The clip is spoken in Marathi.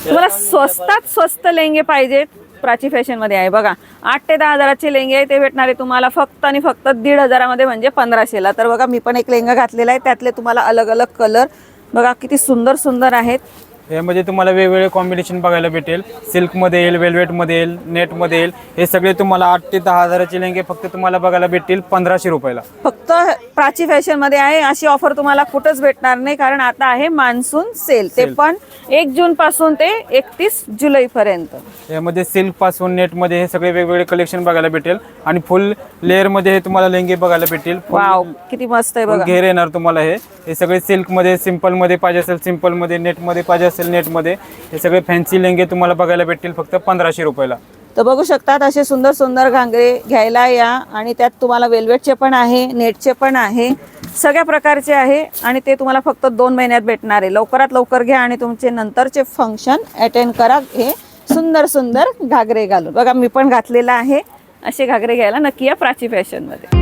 तुम्हाला स्वस्तात स्वस्त लेंगे पाहिजेत, प्राची फॅशन मध्ये आहे बघा. 8 ते 10 हजाराचे लेंगे आहे ते भेटणार आहे तुम्हाला फक्त आणि फक्त 1,500 मध्ये, म्हणजे 1500ला. तर बघा मी पण एक लेंगा घातलेला आहे, त्यातले तुम्हाला अलग अलग कलर बघा किती सुंदर सुंदर आहेत. यामध्ये तुम्हाला वेगवेगळे कॉम्बिनेशन बघायला भेटेल. सिल्कमध्ये येईल, वेल्वेटमध्ये येईल, नेटमध्ये येईल. हे सगळे तुम्हाला 8 ते 10 हजाराचे लेंगे फक्त तुम्हाला बघायला भेटतील 1500 रुपयाला. फक्त प्राची फॅशन मध्ये आहे. अशी ऑफर तुम्हाला कुठंच भेटणार नाही, कारण आता आहे मान्सून सेल, ते पण 1 जून पासून ते 31 जुलै पर्यंत. यामध्ये सिल्क पासून नेटमध्ये हे सगळे वेगवेगळे कलेक्शन बघायला भेटेल आणि फुल लेअर मध्ये हे तुम्हाला लेंगे बघायला भेटतील. वाव किती मस्त आहे बघा. घेर येणार तुम्हाला. हे सगळे सिल्क मध्ये, सिंपल मध्ये पाहिजे असेल सिंपल मध्ये, नेट मध्ये पाहिजे असेल नेट मध्ये, हे सगळे फॅन्सी लेंगे तुम्हाला बघायला भेटतील फक्त 1500 रुपयाला. तर बघू शकतात असे सुंदर सुंदर घागरे घ्यायला या. आणि त्यात तुम्हाला वेल्वेटचे पण आहे, नेटचे पण आहे, सगळ्या प्रकारचे आहे. आणि ते तुम्हाला फक्त 2 महिन्यात भेटणार आहे. लवकरात लवकर घ्या आणि तुमचे नंतरचे फंक्शन अटेंड करा हे सुंदर सुंदर घागरे घालून. बघा मी पण घातलेला आहे. असे घागरे घ्यायला नक्की या प्राची फॅशन मध्ये.